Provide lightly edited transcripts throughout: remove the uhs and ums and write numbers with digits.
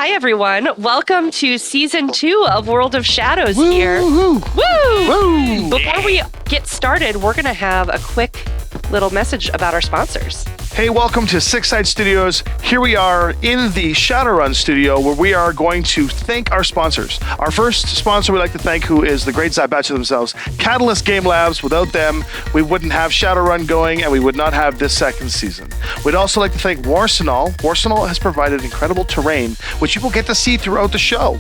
Hi, everyone. Welcome to Season 2 of World of Shadows Woo, here. woo, Woo! woo. Before we get started, we're going to have a quick little message about our sponsors. Hey, welcome to Six Side Studios. Here we are in the Shadowrun studio where we are going to thank our sponsors. Our first sponsor we'd like to thank, who is the great Zybatcha themselves, Catalyst Game Labs. Without them, we wouldn't have Shadowrun going and we would not have this second season. We'd also like to thank Warsenal. Warsenal has provided incredible terrain, which you will get to see throughout the show.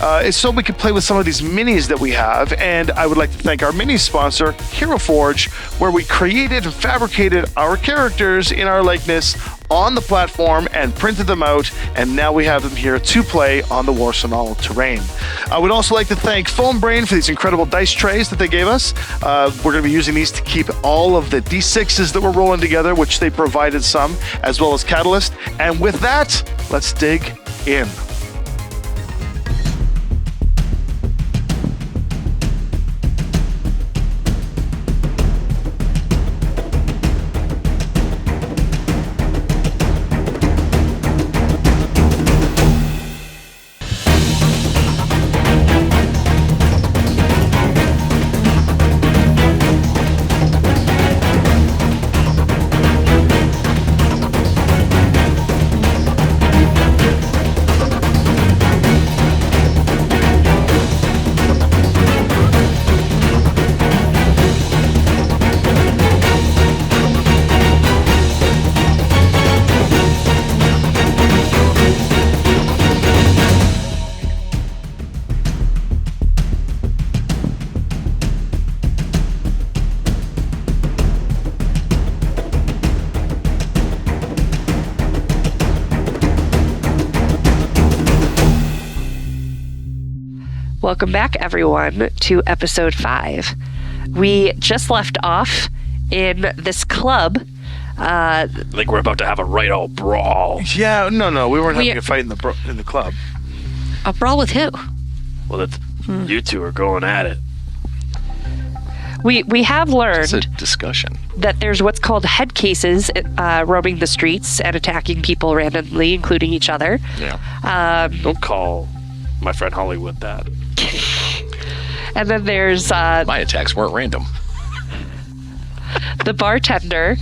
It's so we can play with some of these minis that we have, and I would like to thank our mini sponsor, Hero Forge, where we created and fabricated our characters in our likeness on the platform and printed them out, and now we have them here to play on the Warsenal terrain. I would also like to thank Foam Brain for these incredible dice trays that they gave us. We're going to be using these to keep all of the D6s that we're rolling together, which they provided some, as well as Catalyst. And with that, let's dig in. Welcome back, everyone, to episode 5. We just left off in this club. Like we're about to have a right old brawl. Yeah, no, we weren't having a fight in the club. A brawl with who? Well, you two are going at it. We have learned It's a discussion. that there's what's called head cases roaming the streets and attacking people randomly, including each other. Yeah. Don't call my friend Hollywood that. And then there's My attacks weren't random. the bartender,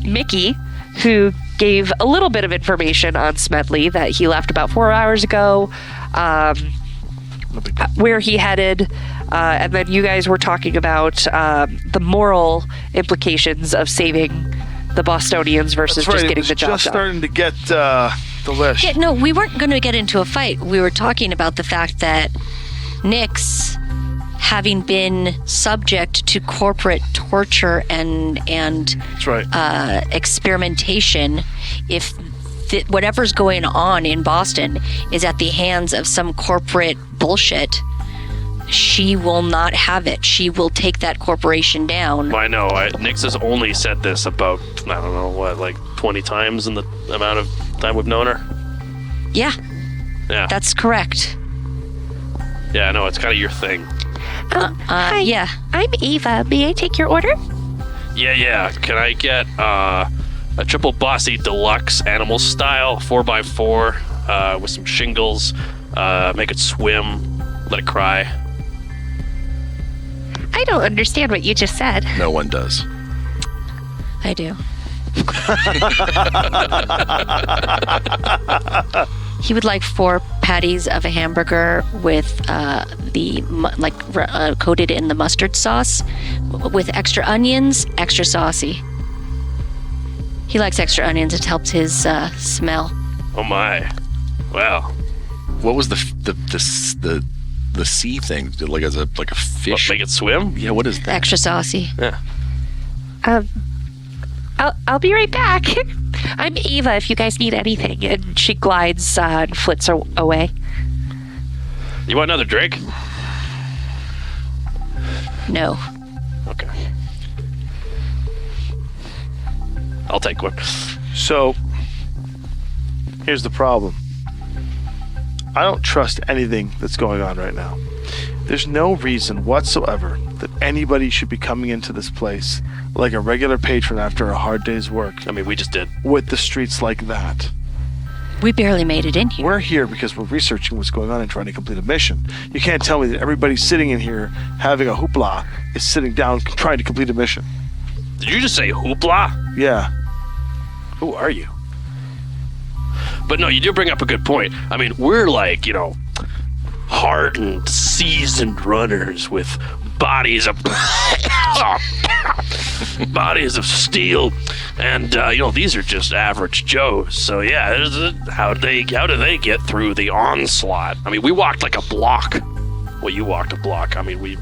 Mickey, who gave a little bit of information on Smedly that he left about 4 hours ago, where he headed, and then you guys were talking about the moral implications of saving the Bostonians versus just getting the job just done. starting to get the list. Yeah, no, we weren't going to get into a fight. We were talking about the fact that Nyx, having been subject to corporate torture and That's right. experimentation, if whatever's going on in Boston is at the hands of some corporate bullshit, she will not have it. She will take that corporation down. I know. Nyx has only said this about, I don't know, what, like 20 times in the amount of time we've known her? Yeah, Yeah. that's correct. Yeah, I know. It's kind of your thing. Hi, Yeah. I'm Eva. May I take your order? Yeah. Can I get a triple bossy deluxe animal style 4x4 with some shingles? Make it swim. Let it cry. I don't understand what you just said. No one does. I do. He would like 4 patties of a hamburger with coated in the mustard sauce with extra onions, extra saucy. He likes extra onions. It helps his smell. Oh my. Well, What was the sea thing? Like as a fish? make it swim? Yeah. What is that? Extra saucy. Yeah. I'll be right back. I'm Eva if you guys need anything. And she glides and flits away. You want another drink? No. Okay. I'll take one. So, here's the problem. I don't trust anything that's going on right now. There's no reason whatsoever that anybody should be coming into this place like a regular patron after a hard day's work I mean, we just did. with the streets like that. We barely made it in here. We're here because we're researching what's going on and trying to complete a mission. You can't tell me that everybody sitting in here having a hoopla is sitting down trying to complete a mission. Did you just say hoopla? Yeah. Who are you? But no, you do bring up a good point. I mean, we're like, hardened, seasoned runners with bodies of steel, and these are just average Joes. So yeah, how do they get through the onslaught? I mean, we walked like a block. Well, you walked a block. I mean, we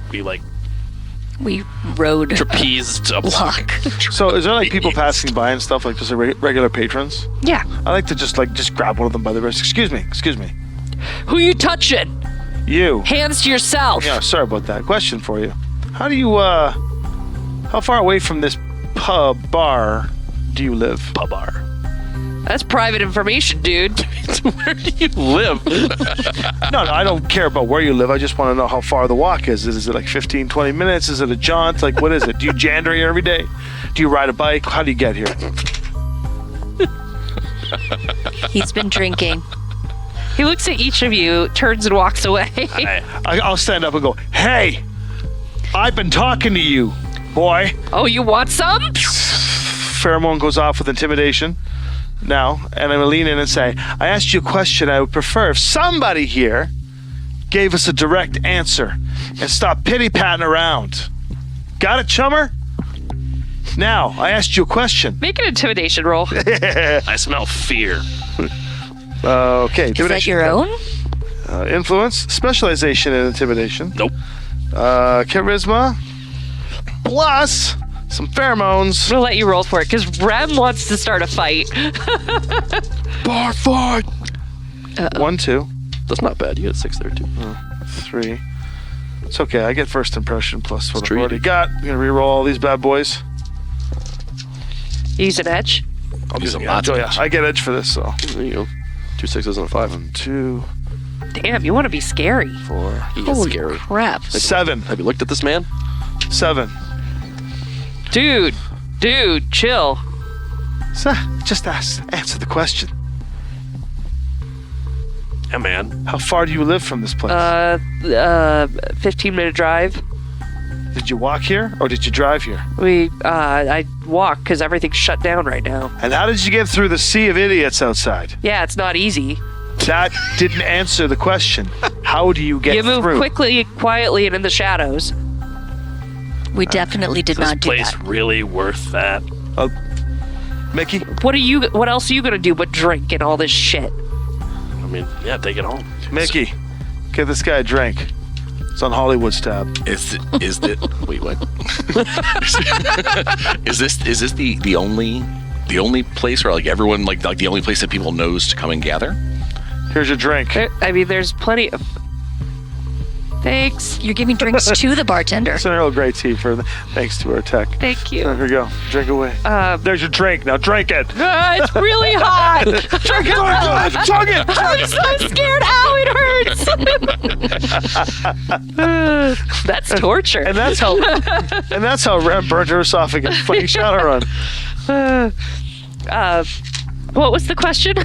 rode trapezed a block. So is there like people passing by and stuff, like just regular patrons? Yeah. I like to just grab one of them by the wrist. Excuse me. Who you touching? You. Hands to yourself. Yeah, sorry about that. Question for you. How do you, how far away from this bar do you live? Pub bar. That's private information, dude. Where do you live? No, I don't care about where you live. I just want to know how far the walk is. Is it like 15, 20 minutes? Is it a jaunt? Like, what is it? Do you jander here every day? Do you ride a bike? How do you get here? He's been drinking. He looks at each of you, turns and walks away. I'll stand up and go, hey, I've been talking to you, boy. Oh, you want some? Pheromone goes off with intimidation now, and I'm going to lean in and say, I asked you a question I would prefer if somebody here gave us a direct answer and stopped pity-patting around. Got it, chummer? Now, I asked you a question. Make an intimidation roll. I smell fear. Okay. Is that your own? Influence, specialization in intimidation. Nope. Charisma, plus some pheromones. We'll let you roll for it, because Rem wants to start a fight. Bar fight. 1, 2, That's not bad. You got a 6 there, too. 3. It's okay. I get first impression plus what I've true you already do. got. I'm going to re-roll all these bad boys. Use an edge. I'm using Yeah, lots of yeah, I get edge for this, so. There you go. 2 6s and a 5. 1, 2, Damn, you want to be scary. 4, He is Holy scary. crap. 7. Have you looked at this man? 7. Dude, chill. So, just answer the question. Yeah, man. How far do you live from this place? 15-minute drive. Did you walk here or did you drive here? I walk because everything's shut down right now. And how did you get through the sea of idiots outside? Yeah, it's not easy. That didn't answer the question. How do you get You move through? quickly, quietly, and in the shadows. We definitely did Is this not do place that. really worth that? Mickey? What else are you gonna do but drink and all this shit? I mean, yeah, take it home. Mickey, give this guy a drink. It's on Hollywood's tab. Is it? Wait, what? Is this the only place where like everyone like the only place that people knows to come and gather? Here's your drink. There's plenty of... Thanks. You're giving drinks to the bartender. It's an Earl Grey tea thanks to our tech. Thank you. Here we go. Drink away. There's your drink. Now drink it. It's really hot. Drink it. Chug it. I'm so scared. Ow, it hurts. That's torture. And that's how Rem burnt her esophagus playing Shadowrun. What was the question?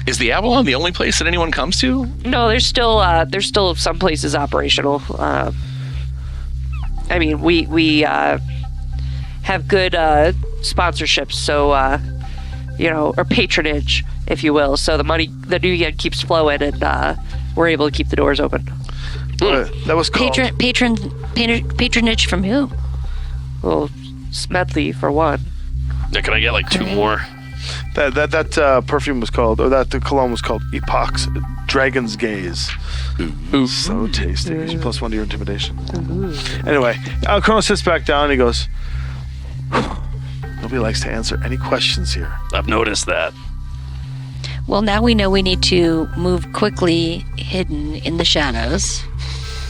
Is the Avalon the only place that anyone comes to? No, there's still some places operational. I mean, we have good sponsorships, so or patronage, if you will. So the new yen keeps flowing, and we're able to keep the doors open. That was called. Patronage from who? Well, Smedly for one. Yeah, can I get like 2 more? That perfume was called, or the cologne was called Epoch's Dragon's Gaze. Ooh. So tasty. Gives you +1 to your intimidation. Anyway, Chrono sits back down and he goes, nobody likes to answer any questions here. I've noticed that. Well, now we know we need to move quickly, hidden in the shadows.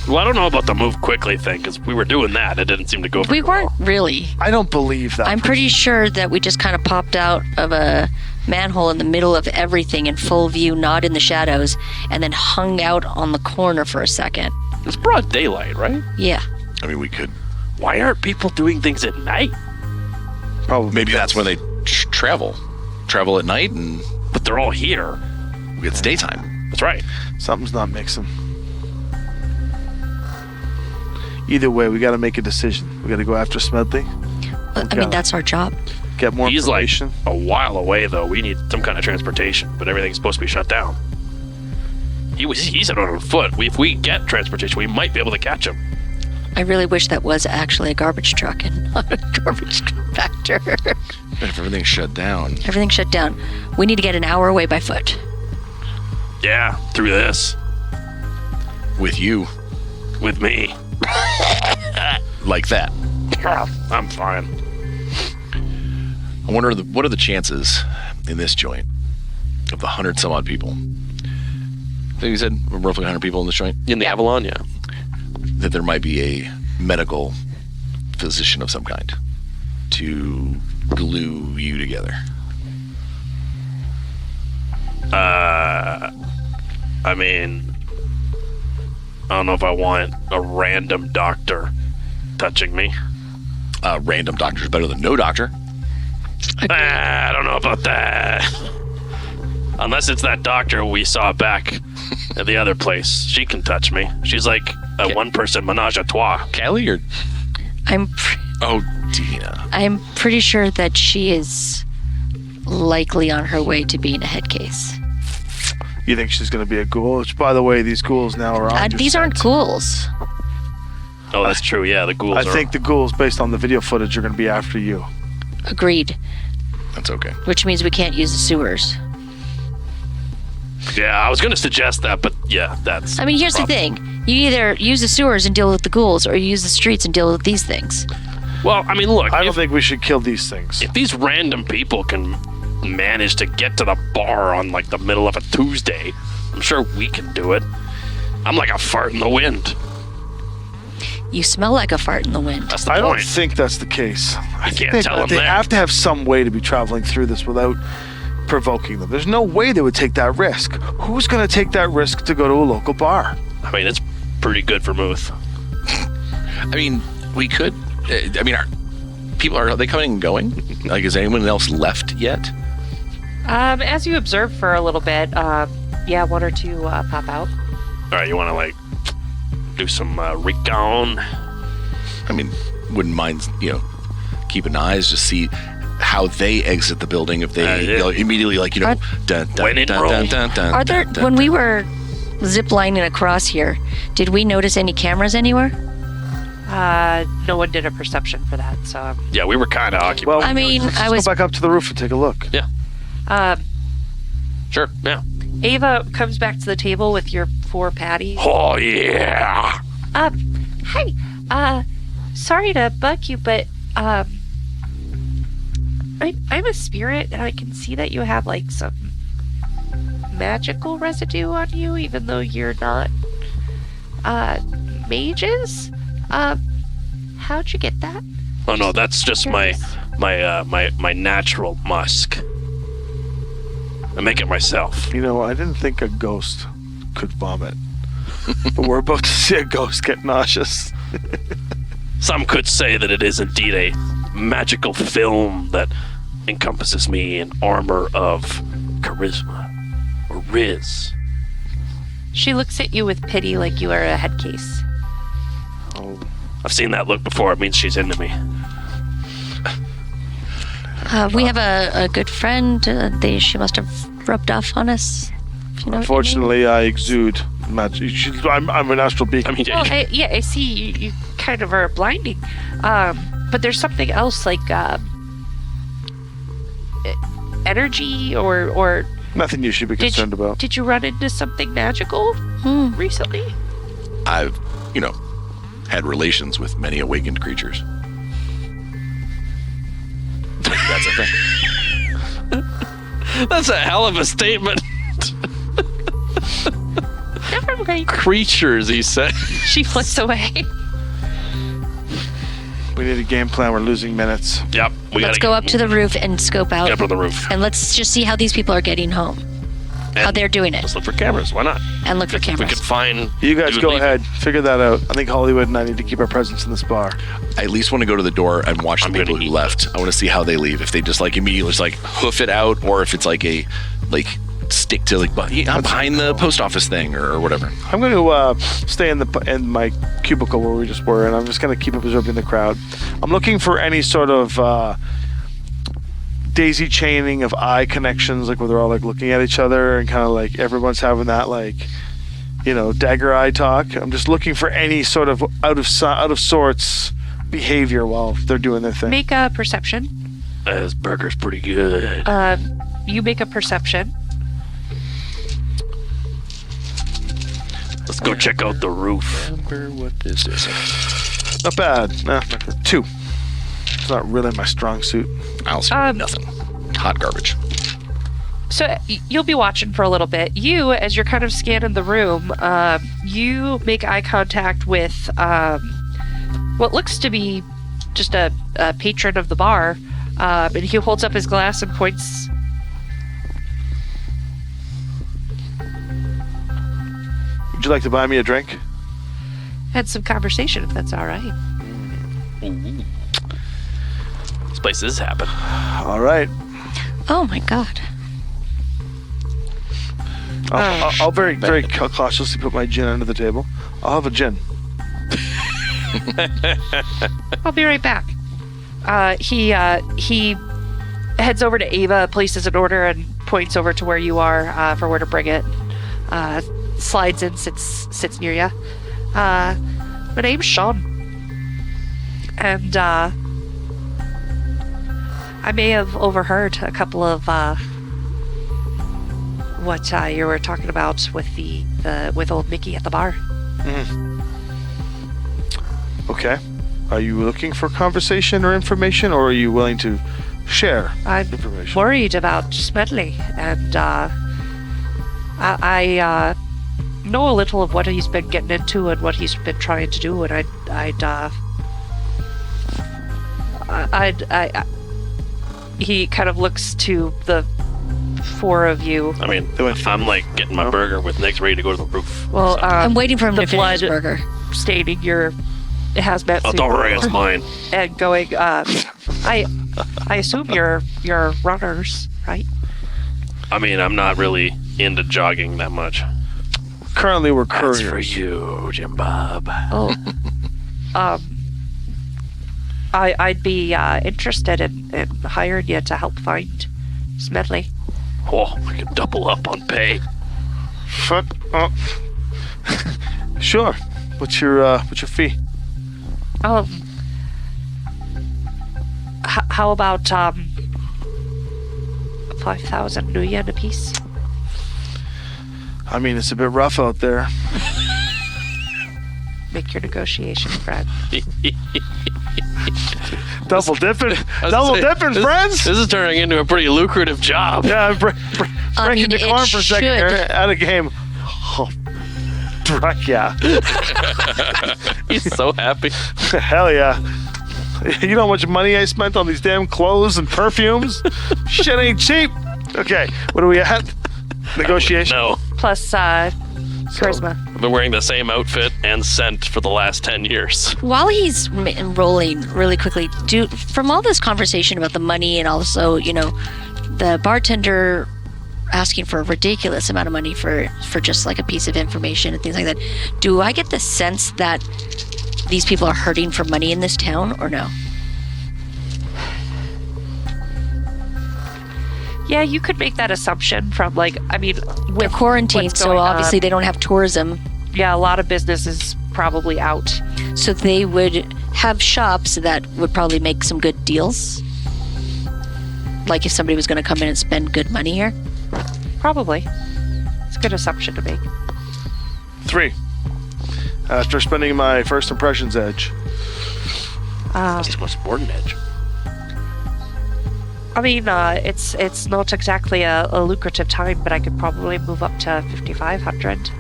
Well, I don't know about the move quickly thing, because we were doing that. It didn't seem to go very We weren't well. really. I don't believe that. I'm pretty sure that we just kind of popped out of a manhole in the middle of everything in full view, not in the shadows, and then hung out on the corner for a second. It's broad daylight, right? Yeah. I mean, we could. Why aren't people doing things at night? Probably. Maybe that's when they travel at night, and But they're all here. It's daytime. That's right. Something's not mixing. Either way, we got to make a decision. We got to go after Smedley. I mean, that's our job. Get more He's like information. a while away, though. We need some kind of transportation, but everything's supposed to be shut down. He said on foot. If we get transportation, we might be able to catch him. I really wish that was actually a garbage truck and not a garbage compactor. But if everything's shut down. Everything's shut down. We need to get an hour away by foot. Yeah, through this. With you. With me. Like that. I'm fine. I wonder what are the chances in this joint of the 100 some odd people? I think you said roughly 100 people in this joint? In the Avalon, yeah. That there might be a medical physician of some kind to glue you together. I mean, I don't know if I want a random doctor touching me. Random doctor's better than no doctor. I don't know about that. Unless it's that doctor we saw back at the other place. She can touch me. She's like a one-person menage a trois. Callie or... Oh, Dina. I'm pretty sure that she is likely on her way to being a head case. You think she's going to be a ghoul? Which, by the way, these ghouls now are on. These aren't ghouls. Oh, that's true. Yeah, the ghouls I are... think the ghouls, based on the video footage, are going to be after you. Agreed. That's okay. Which means we can't use the sewers. Yeah, I was going to suggest that, but yeah, that's... I mean, here's the thing. You either use the sewers and deal with the ghouls, or you use the streets and deal with these things. Well, I mean, look, I don't think we should kill these things. if these random people can manage to get to the bar on like the middle of a Tuesday, I'm sure we can do it. I'm like a fart in the wind. You smell like a fart in the wind. That's the I don't point. think that's the case. I think can't tell them they that. have to have some way to be traveling through this without provoking them. There's no way they would take that risk. Who's going to take that risk to go to a local bar? I mean, it's pretty good vermouth. I mean, we could... I mean, are they coming and going? Like, is anyone else left yet? As you observe for a little bit, yeah, one or two pop out. All right, you want to like do some recon? I mean, wouldn't mind, keeping eyes, just see how they exit the building if they immediately, like, dun, dun, When in dun, Rome. dun, dun, dun, Are there, dun, dun, when dun. we were ziplining across here, did we notice any cameras anywhere? No one did a perception for that, so Yeah, we were kind of occupied. Well, I mean, let's I go was... back up to the roof and take a look. Sure, yeah. Ava comes back to the table with your 4 patties. Oh, yeah. Hi, sorry to bug you, but I'm a spirit, and I can see that you have like some magical residue on you, even though you're not mages. How'd you get that? Oh, no, that's just my natural musk. I make it myself. I didn't think a ghost could vomit. But we're about to see a ghost get nauseous. Some could say that it is indeed a magical film that encompasses me in armor of charisma or riz. She looks at you with pity like you are a head case. Oh, I've seen that look before. It means she's into me. we have a good friend. She must have rubbed off on us. If you know what I mean. unfortunately, I exude magic. I'm an astral I beacon. mean, Well, I see you kind of are blinding. But there's something else like energy or Nothing you should be concerned about. did you run into something magical recently? I've, had relations with many awakened creatures. That's a thing. that's a hell of a statement. Never mind. Creatures, he said. She flicks away. We need a game plan. We're losing minutes. Yep. Let's go up to the roof and scope out. Get up on the roof. And let's just see how these people are getting home. how they're doing it, Let's look for cameras. Why not? and look for If we cameras. could find. You guys dude go leaving. ahead. Figure that out. I think Hollywood and I need to keep our presence in this bar. I at least want to go to the door and watch the I'm people gonna who eat. left. I want to see how they leave. If they just like immediately just like hoof it out, or if it's like a like stick to like I'm behind the post office thing or whatever. I'm going to stay in my cubicle where we just were, and I'm just going to keep observing the crowd. I'm looking for any sort of daisy chaining of eye connections, like where they're all like looking at each other and kind of like everyone's having that like, dagger eye talk. I'm just looking for any sort of out of sorts behavior while they're doing their thing. Make a perception. This burger's pretty good. You make a perception. Let's go check out the roof. Remember what this is. Not bad. Nah, 2. It's not really my strong suit. I'll see nothing. Hot garbage. So you'll be watching for a little bit. You, as you're kind of scanning the room, you make eye contact with what looks to be just a patron of the bar, and he holds up his glass and points. Would you like to buy me a drink? Had some conversation, if that's all right. Ooh. This place is happening. All right. Oh my god. I'll very, very cautiously put my gin under the table. I'll have a gin. I'll be right back. He heads over to Ava, places an order, and points over to where you are for where to bring it. Slides in, sits near you. My name's Sean, and I may have overheard a couple of what you were talking about with with old Mickey at the bar. Okay. Are you looking for conversation or information, or are you willing to share I'm information? worried about Smedly, and I know a little of what he's been getting into and what he's been trying to do, and he kind of looks to the 4 of you. I mean, I'm like getting my burger with Nick's ready to go to the roof. Well, I'm waiting for him the to finish his blood burger. staining your hazmat Oh, suit. don't worry, it's mine. And going, I assume you're runners, right? I mean, I'm not really into jogging that much. Currently, we're That's for couriers. you, Jim Bob. Oh, I'd be interested in hiring you to help find Smedley. Oh, I can double up on pay. Shut up. Sure. What's your fee? How about 5,000 New Yen apiece? I mean, it's a bit rough out there. Make your negotiation, friend. Double dipping, friends. This is turning into a pretty lucrative job. Yeah, I breaking mean, the corn it for a second should. here. Out of game. Oh, yeah. He's so happy. Hell yeah. You know how much money I spent on these damn clothes and perfumes? Shit ain't cheap. Okay, what are we at? Negotiation? No, Plus charisma. I've been wearing the same outfit and scent for the last 10 years. While he's rolling really quickly, from all this conversation about the money and also, the bartender asking for a ridiculous amount of money for just like a piece of information and things like that, do I get the sense that these people are hurting for money in this town or no? Yeah, you could make that assumption from They're with quarantined, what's so going obviously on. they don't have tourism. Yeah, a lot of business is probably out. So they would have shops that would probably make some good deals. Like if somebody was going to come in and spend good money here. Probably. It's a good assumption to make. 3. After spending my first impressions edge. That's my sporting edge. I mean, it's not exactly a lucrative time, but I could probably move up to 5,500.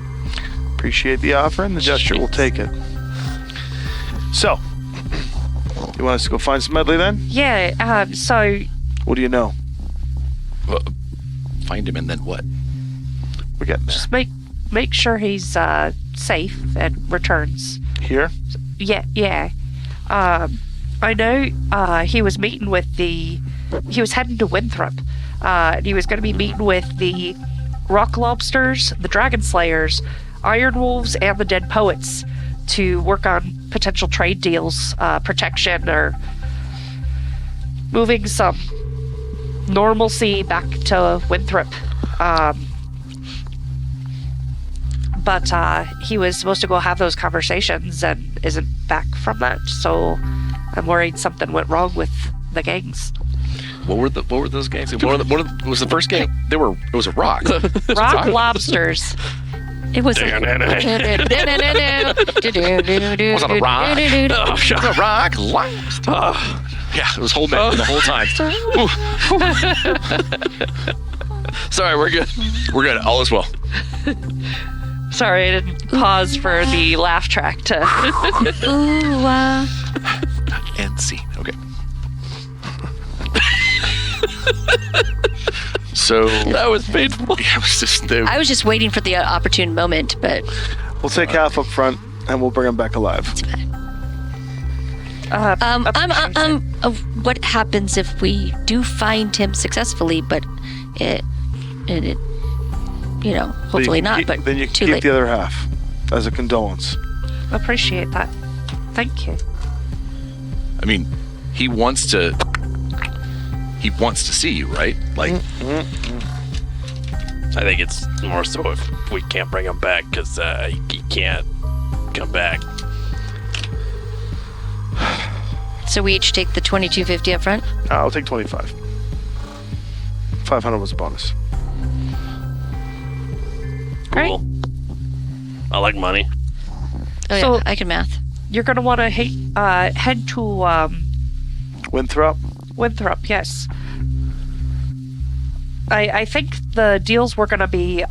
Appreciate the offer and the gesture. We'll take it. So, you want us to go find Smedley then? Yeah. So What do you know? Find him and then what? We're getting there. Just make sure he's safe and returns. Here? Yeah. I know he was meeting with he was heading to Winthrop. And he was going to be meeting with the Rock Lobsters, the Dragon Slayers, Iron Wolves, and the Dead Poets to work on potential trade deals, protection, or moving some normalcy back to Winthrop. But he was supposed to go have those conversations and isn't back from that, so I'm worried something went wrong with the gangs. What were those gangs? What was the first gang? It was a rock. Rock Lobsters. It was Was it a rock? Oh, shut A rock. Yeah, it was whole man the whole time. Sorry, we're good. We're good. All is well. Sorry, I didn't pause for the laugh track to. Ooh, And scene. Okay. So That was painful. yeah, it was just I was just waiting for the opportune moment, but We'll take half up front, and we'll bring him back alive. what happens if we do find him successfully, but it hopefully not, but then you can too keep late. the other half as a condolence. Appreciate that. Thank you. I mean, he wants to see you, right? Like I think it's more so if we can't bring him back because he can't come back. So we each take the $22.50 up front. I'll take 25. 500 was a bonus. Great. Cool. I like money. Oh So- yeah, I can math. You're gonna want to head to Winthrop? Winthrop. Yes. I think the deals were gonna be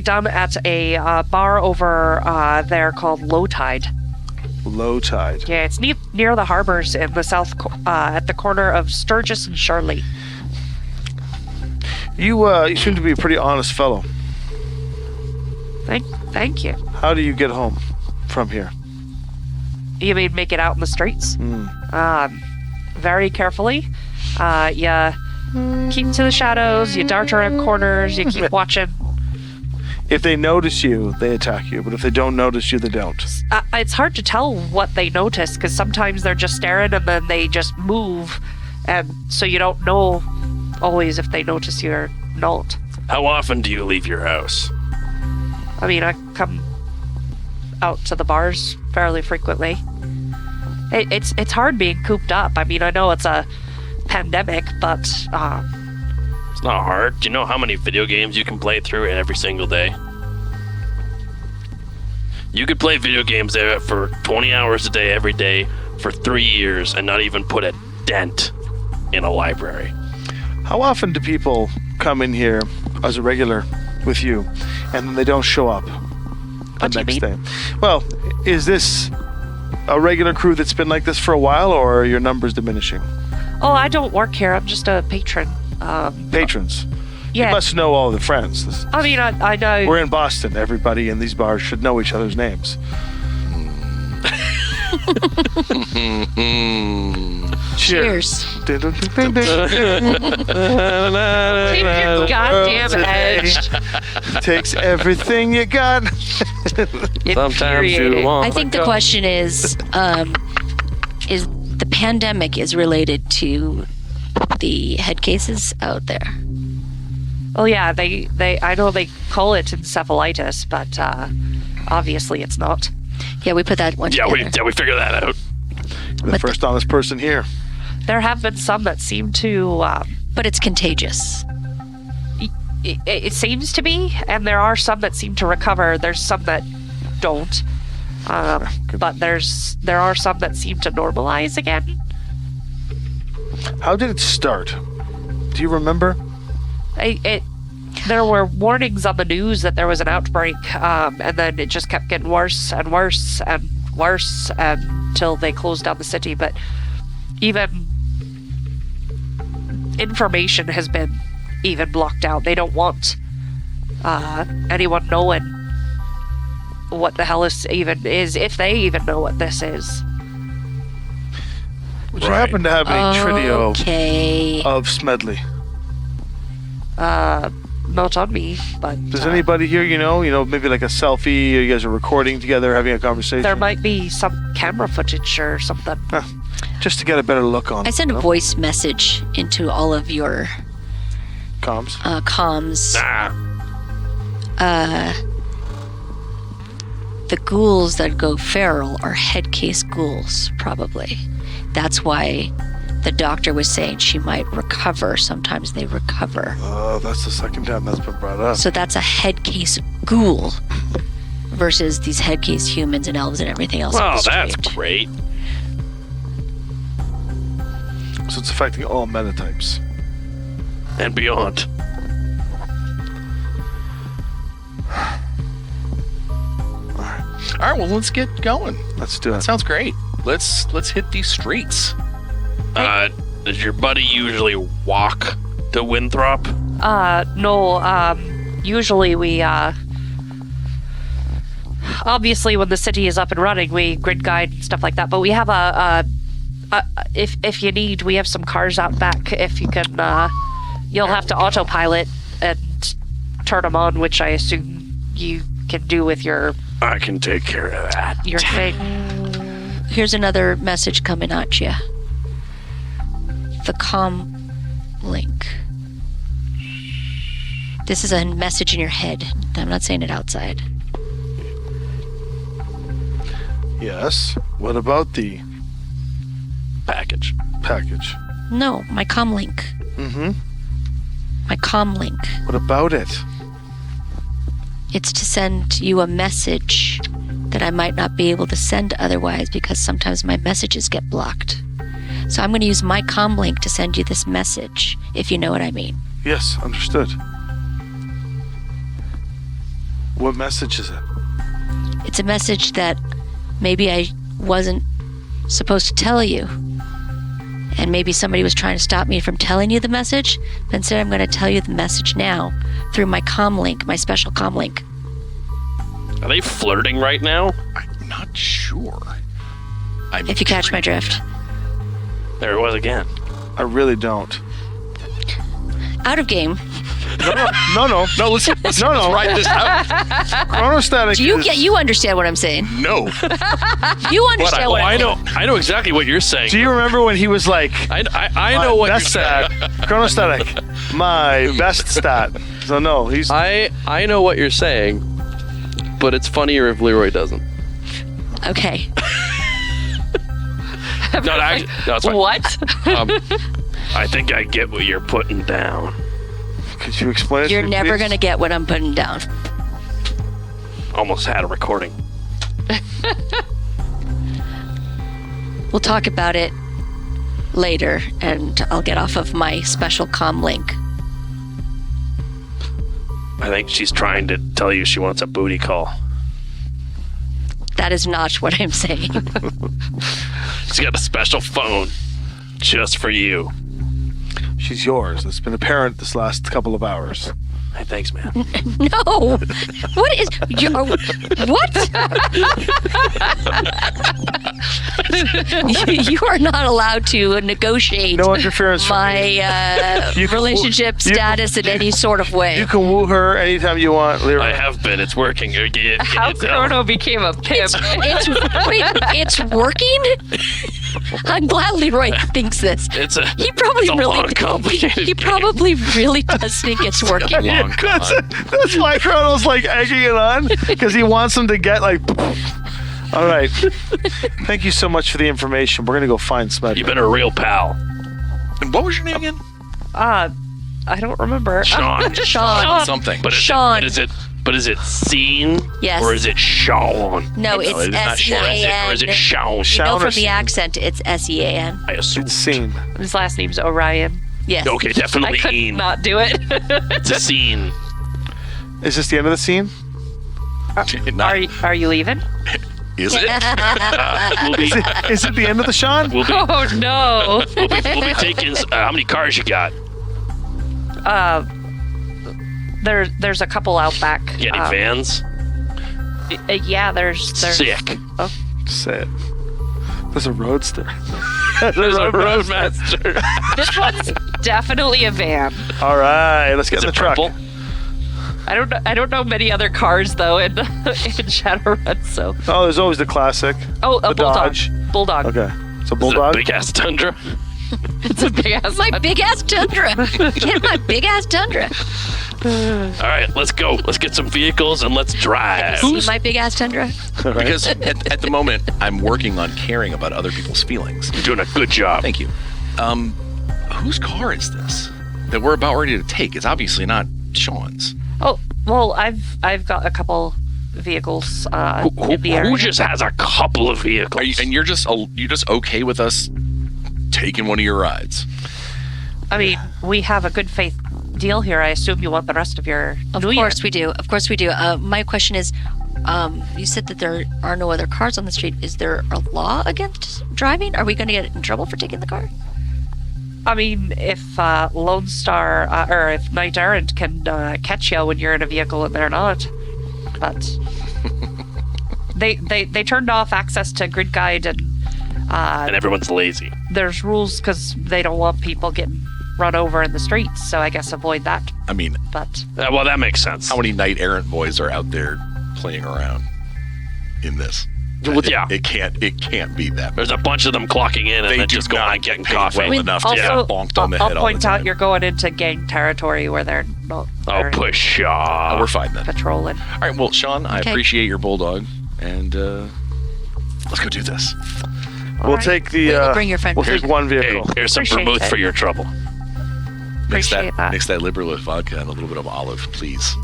done at a bar over there called Low Tide. Low tide. Yeah, it's near the harbors in the south, at the corner of Sturgis and Shirley. You seem to be a pretty honest fellow. Thank you. How do you get home from here? You mean make it out in the streets? Very carefully. You keep to the shadows, you dart around corners, you keep watching. If they notice you, they attack you. But if they don't notice you, they don't. It's hard to tell what they notice, because sometimes they're just staring and then they just move. And so you don't know always if they notice you or not. How often do you leave your house? I mean, I come out to the bars fairly frequently. It's hard being cooped up. I mean, I know it's a pandemic, but It's not hard. Do you know how many video games you can play through every single day? You could play video games there for 20 hours a day every day for 3 years and not even put a dent in a library. How often do people come in here as a regular with you, and then they don't show up the What do you next mean? day? Well, is this a regular crew that's been like this for a while, or are your numbers diminishing? oh, I don't work here. I'm just a patron. Patrons. Yeah. You must know all the friends. I mean, I know. We're in Boston. Everybody in these bars should know each other's names. Cheers. Keep your goddamn edge. Takes everything you got. Sometimes you Infuriating. want I think the question is the pandemic is related to the head cases out there. Well, yeah, they I know they call it encephalitis, but obviously it's not. Yeah, we put that one Yeah, together. we figured that out. The first honest person here. There have been some that seem to. But it's contagious. It seems to be, and there are some that seem to recover. There's some that don't, but there are some that seem to normalize again. How did it start? Do you remember? There were warnings on the news that there was an outbreak, and then it just kept getting worse and worse and worse until they closed down the city. But even information has been even locked down. They don't want anyone knowing what the hell this even is, if they even know what this is. Would you happen to have a trio Okay. of Smedly? Not on me, but Does anybody here, maybe like a selfie, or you guys are recording together, having a conversation? there might be some camera footage or something. Just to get a better look on I sent a voice message into all of your comms. comms. Nah. The ghouls that go feral are headcase ghouls, probably. That's why the doctor was saying she might recover. Sometimes they recover. Oh, that's the second time that's been brought up. So that's a headcase ghoul versus these headcase humans and elves and everything else. on Well, the that's street. great. So it's affecting all metatypes. And beyond. All right, well, let's get going. Let's do it. Sounds great. Let's hit these streets. Does your buddy usually walk to Winthrop? No, usually we, obviously when the city is up and running, we grid guide and stuff like that, but we have if you need, we have some cars out back. If you can, you'll have to autopilot and turn them on, which I assume you can do with your I can take care of that. thing. Here's another message coming at you. The comm link. This is a message in your head. I'm not saying it outside. Yes. What about the Package. package? No, my comm link. Mm-hmm. My comm link. What about it? It's to send you a message that I might not be able to send otherwise because sometimes my messages get blocked. So I'm going to use my comm link to send you this message, if you know what I mean. Yes, understood. What message is it? It's a message that maybe I wasn't supposed to tell you. And maybe somebody was trying to stop me from telling you the message, but instead I'm going to tell you the message now through my comm link, my special comm link. Are they flirting right now? I'm not sure. If you catch my drift. There it was again. I really don't. Out of game. No. Listen, No. write this out. Chronostatic. Do you is- get? You understand what I'm saying? No. You understand what I I'm know. I know exactly what you're saying. Do you remember when he was like, I know what you're best saying. stat, chronostatic, my best stat? So no, he's I know what you're saying, but it's funnier if Leroy doesn't. Okay. No, it's fine. What? I think I get what you're putting down. Could you explain it? You're to me, never please? going to get what I'm putting down. Almost had a recording. We'll talk about it later, and I'll get off of my special comm link. I think she's trying to tell you she wants a booty call. That is not what I'm saying. She's got a special phone just for you. She's yours. It's been apparent this last couple of hours. Hey, thanks, man. No. What is what? You are not allowed to negotiate No interference from my You can- relationship you- status in any sort of way. You can woo her anytime you want, Leroy. I have been. It's working. How Chrono became a pimp. It's working? I'm glad Leroy thinks this. He probably it's a really long, complicated he probably really does think it's working. Long con. That's why Chrono's like egging it on, because he wants him to get like. All right. Thank you so much for the information. We're gonna go find Smedly. You've been a real pal. And what was your name again? I don't remember. Sean. Sean. Something. But Sean. But is it Scene? Yes. Or is it Sean? No, it's Or is it S-E-A-N. Or is it Sean? You know Sean or from the Sean? accent, it's S-E-A-N. I assume. It's seen. His last name's Orion. Yes. Okay, I definitely could Ian. not do it. It's a Scene. Is this the end of the scene? Are you leaving? Is it? We'll be, Is it the end of the Sean? we'll be, Oh no! we'll be taking. How many cars you got? There's a couple out back. Get any vans? Yeah, there's Sick. Oh, Say it. There's a roadster. There's a roadmaster. this one's definitely a van. All right, let's get Is in it the truck. purple? I don't know many other cars though in Shadowrun. So Oh, there's always the classic. a The bulldog. Dodge. Bulldog. Okay, so Is it a bulldog. big ass Tundra? It's a big ass. My big ass tundra. Get my big ass tundra. All right, let's go. Let's get some vehicles and let's drive. See my big ass tundra? Because at the moment, I'm working on caring about other people's feelings. You're doing a good job. Thank you. Whose car is this that we're about ready to take? It's obviously not Sean's. Oh well, I've got a couple vehicles in the area. Who just has a couple of vehicles? And you're just okay with us taking one of your rides? I mean, we have a good faith deal here. I assume you want the rest of your Of New Year. course we do. Of course we do. My question is, you said that there are no other cars on the street. Is there a law against driving? Are we going to get in trouble for taking the car? I mean, if Lone Star or if Knight Errant can catch you when you're in a vehicle and they're not, but they turned off access to Grid Guide and everyone's lazy. there's rules because they don't want people getting run over in the streets. So I guess avoid that. I mean, But Well, that makes sense. how many knight errant boys are out there playing around in this? Yeah. It can't be that. There's a bunch of them clocking in and They then do just going not and getting pay coffee. well enough to also, get bonked on the I'll head all the point out time. you're going into gang territory where they're not Oh, very push We're fine then. patrolling. All right, well, Sean, I Okay. appreciate your bulldog, and let's go do this. We'll right. take the. We'll bring your friend. We'll take one Hey, vehicle. here's some Appreciate vermouth it. for your trouble. Appreciate that. Mix that liberal with vodka and a little bit of olive, please.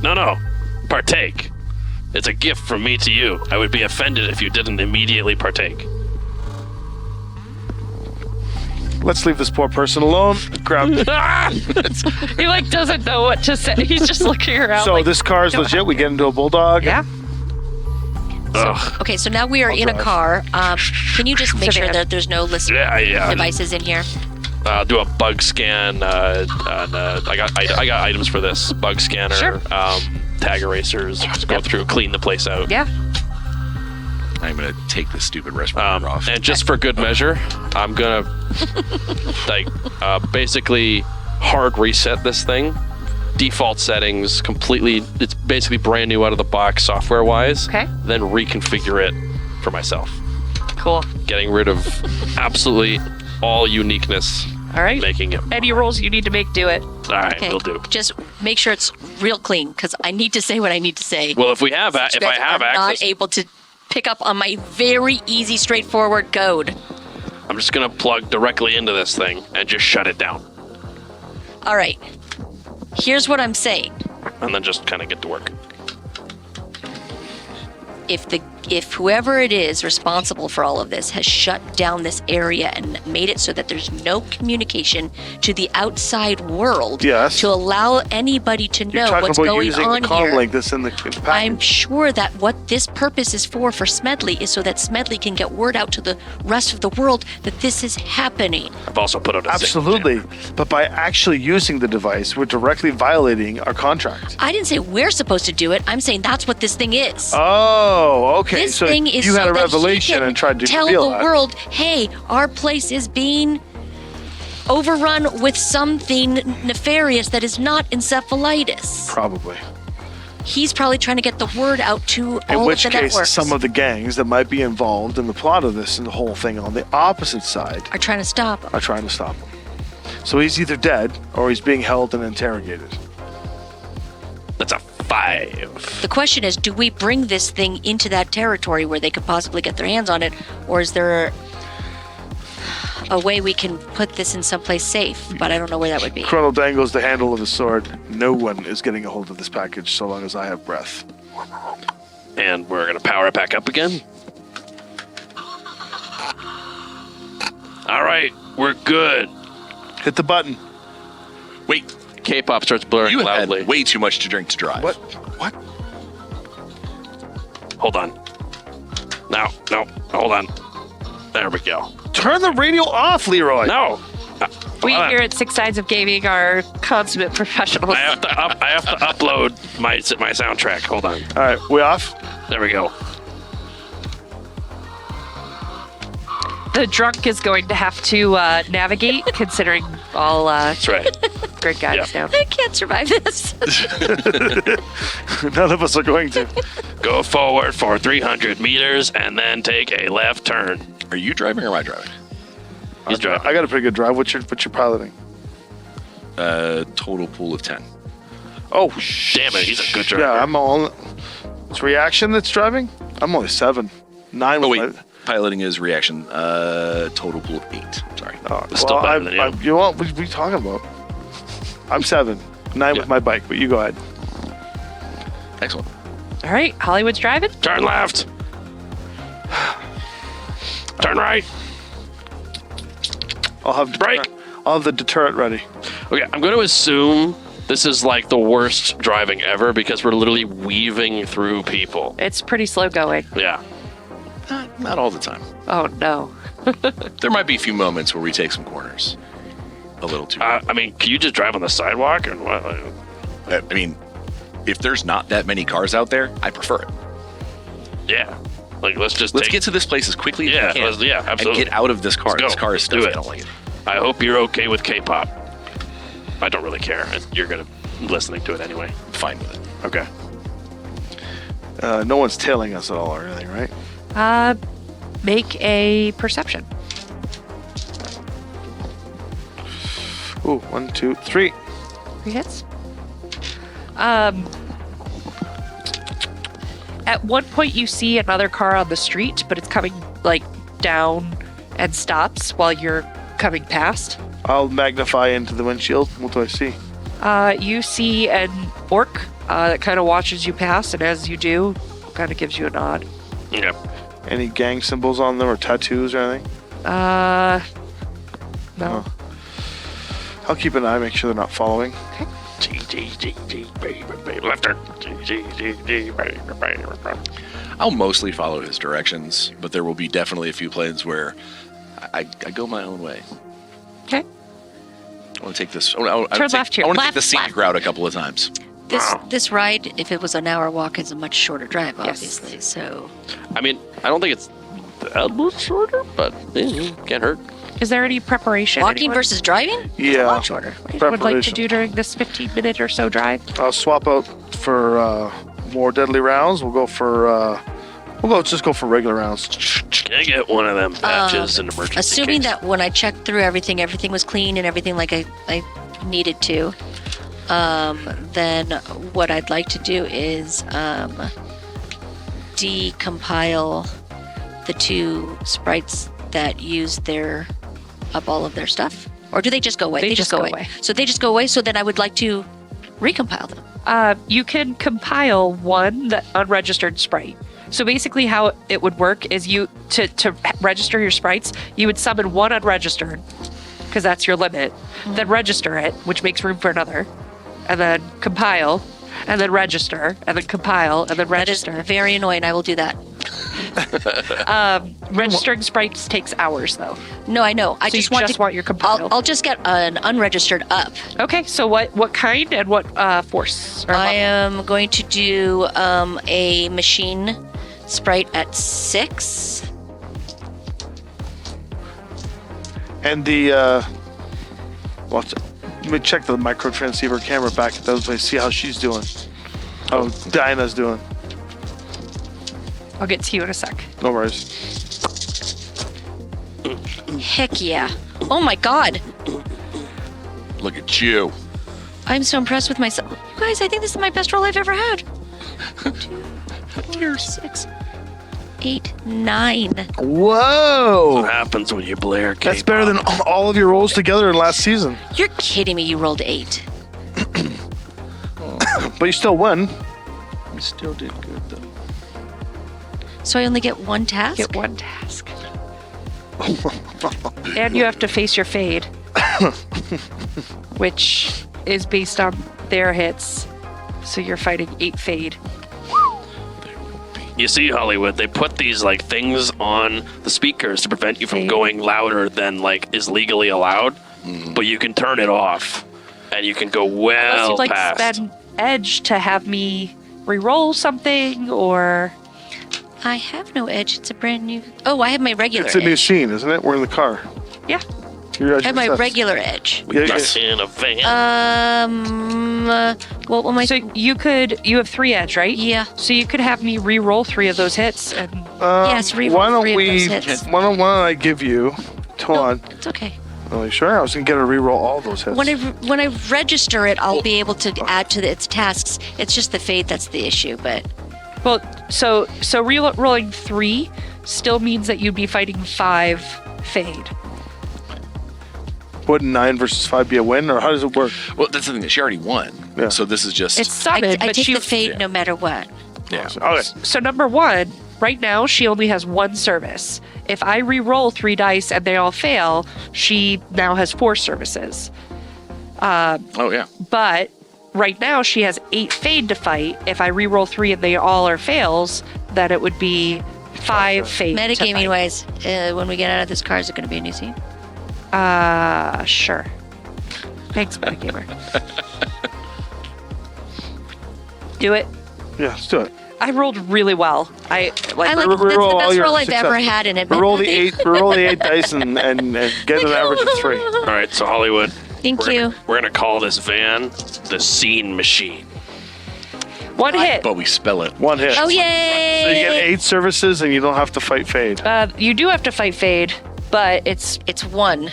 No. Partake. It's a gift from me to you. I would be offended if you didn't immediately partake. Let's leave this poor person alone. Grab. He like doesn't know what to say. He's just looking around. So like, this car is legit. We get into a bulldog. yeah. Ugh. Okay, so now we are in a drive. car. Can you just make sure Sedan. that there's no list Yeah. devices in here? I'll do a bug scan. And, I got items for this. Bug scanner. Sure. Tag erasers. Just go through, clean the place out. Yeah. I'm going to take this stupid respirator off. And just for good measure, I'm gonna basically hard reset this thing. Default settings completely. It's basically brand new out of the box software wise. Okay. Then reconfigure it for myself, Cool. getting rid of absolutely all uniqueness, All right. making it. Any rolls you need to make, do it. All right, Okay. we'll do. Just make sure it's real clean, because I need to say what I need to say. Well, if we have, You if I guys have are access, not able to pick up on my very easy, straightforward code. I'm just gonna plug directly into this thing and just shut it down, All right. Here's what I'm saying. and then just kind of get to work. If whoever it is responsible for all of this has shut down this area and made it so that there's no communication to the outside world, Yes. to allow anybody to You're know talking what's about going using on the comm here, link that's in the package. I'm sure that what this purpose is for Smedly is so that Smedly can get word out to the rest of the world that this is happening. I've also put out a Absolutely. But by actually using the device, we're directly violating our contract. I didn't say we're supposed to do it. I'm saying that's what this thing is. Oh, okay. This so thing is you had so a that he revelation can and tried to tell reveal the that. world, hey, our place is being overrun with something nefarious that is not encephalitis. Probably. He's probably trying to get the word out to In all which of the case, networks. some of the gangs that might be involved in the plot of this and the whole thing on the opposite side are trying to stop him. are trying to stop him. So he's either dead or he's being held and interrogated. That's a 5. The question is, do we bring this thing into that territory where they could possibly get their hands on it, or is there a way we can put this in someplace safe? But I don't know where that would be. Chrono dangles the handle of his sword. No one is getting a hold of this package so long as I have breath. And we're gonna power it back up again. All right, we're good. Hit the button. Wait, K-pop starts blurring you loudly. had way too much to drink to drive. What? What? Hold on. No, hold on. There we go. Turn the radio off, Leroy. No. We here at Six Sides of Gaming are consummate professionals. I have to upload my soundtrack. Hold on. All right, we off? There we go. The drunk is going to have to navigate, considering all That's right. great guys now. I can't survive this. None of us are going to. Go forward for 300 meters and then take a left turn. Are you driving or am I driving? He's driving. I got a pretty good drive. What you're piloting? Total pool of 10. Oh, Damn it, he's a good driver. Yeah, I'm all. It's reaction that's driving. I'm only 7. 9 Oh, with wait. my. Piloting is reaction. Total pool of 8. Sorry. Oh, Still well, better than you. you know what? What are you talking about? I'm 7. 9 with my bike, but you go ahead. Excellent. All right, Hollywood's driving. Turn left. Turn right. I'll have Brake. I'll have the deterrent ready. Okay, I'm going to assume this is like the worst driving ever because we're literally weaving through people. It's pretty slow going. Yeah. Not all the time. Oh no. There might be a few moments where we take some corners. A little too. I mean, can you just drive on the sidewalk and what? I mean, if there's not that many cars out there, I prefer it. Yeah. Like, let's Let's get to this place as quickly as we can. absolutely. And get out of this car. Let's go. This car is Do stuffy. it. I don't like it. I hope you're okay with K-pop. I don't really care. You're going to be listening to it anyway. I'm fine with it. Okay. No one's tailing us at all or anything, right? Make a perception. Ooh, 1, 2, 3. 3 hits. At one point you see another car on the street, but it's coming like down and stops while you're coming past. I'll magnify into the windshield. What do I see? You see an orc that kind of watches you pass, and as you do, kind of gives you a nod. Yep. Any gang symbols on them or tattoos or anything? No. Oh. I'll keep an eye, make sure they're not following. Left turn. I'll mostly follow his directions, but there will be definitely a few planes where I go my own way. Okay. I want to take this. Turn left here. I want to take Left, the scenic route a couple of times. This ride, if it was an hour walk, is a much shorter drive, Yes. obviously. So I mean, I don't think it's that much shorter, but can't hurt. Is there any preparation? walking anyone versus driving, it's a Yeah. lot shorter. would like to Preparation. do during this 15-minute or so drive? I'll swap out for more deadly rounds. Just go for regular rounds. Can I get one of them patches in emergency Assuming case? that when I checked through everything was clean and everything like I needed to, then what I'd like to do is decompile the 2 sprites that use up all of their stuff. Or do they just go away? They just go away. So they just go away, so then I would like to recompile them. You can compile one unregistered sprite. So basically how it would work is you to register your sprites, you would summon one unregistered, because that's your limit, then register it, which makes room for another, and then compile, and then register, and then compile, and then That is register. very annoying. I will do that. Registering sprites takes hours, though. No, I know. I So you just want just want your compile. I'll just get an unregistered up. Okay, so what kind and what force? Or I level? am going to do a machine sprite at 6. And the let me check the micro transceiver camera back at those place, see how she's doing. How Dinah's doing. I'll get to you in a sec. No worries. Heck yeah. Oh my god. Look at you. I'm so impressed with myself. You guys, I think this is my best roll I've ever had. 2, 4, 6, 8, 9. Whoa! What happens when you blare K-pop? That's better than all of your rolls together in last season. You're kidding me. You rolled 8. But you still won. We still did good though. So I only get 1 task? Get one task. And you have to face your fade, which is based on their hits. So you're fighting 8 fade. You see, Hollywood, they put these things on the speakers to prevent you from See? going louder than is legally allowed. but you can turn it off, and you can go Unless well you'd like past. to spend edge to have me re-roll something, or I have no edge. It's a brand new. Oh, I have my regular It's a new edge. scene, isn't it? We're in the car. yeah. Your I have my success. regular edge. Yeah, Just in a van. What am I? So you have 3 edge, right? Yeah. So you could have me re-roll 3 of those hits, and Yes, re-roll Why don't 3 of we? those hits. Why don't I give you? Hold on. It's okay. Are you sure? I was gonna get a reroll all those hits. When I register it, I'll be able to add to its tasks. It's just the fade that's the issue. But well, so re-rolling 3 still means that you'd be fighting 5 fade. Wouldn't 9 versus 5 be a win, or how does it work? Well, that's the thing. She already won. Yeah. So this is just. It's summoned, I but take she. the fade no matter what. yeah. Okay. So number 1, right now she only has 1 service. If I re-roll 3 dice and they all fail, she now has 4 services. Oh yeah. But right now she has 8 fade to fight. If I re-roll 3 and they all are fails, then it would be 5 fade. to Metagaming fight. wise, when we get out of this car, is it going to be a new scene? Sure. Thanks, Metagamer. Do it. Yeah, let's do it. I rolled really well. I like. I like re- that's the re-roll all best your roll I've ever successes. had, and it Roll meant the nothing. 8. Roll the 8 dice and get an average of 3. All right, so Hollywood. Thank we're you. Gonna, we're gonna call this van the Scene Machine. 1 hit. But we spell it. 1 hit. Oh So you yay! get 8 services and you don't have to fight fade. You do have to fight fade, but it's It's 1,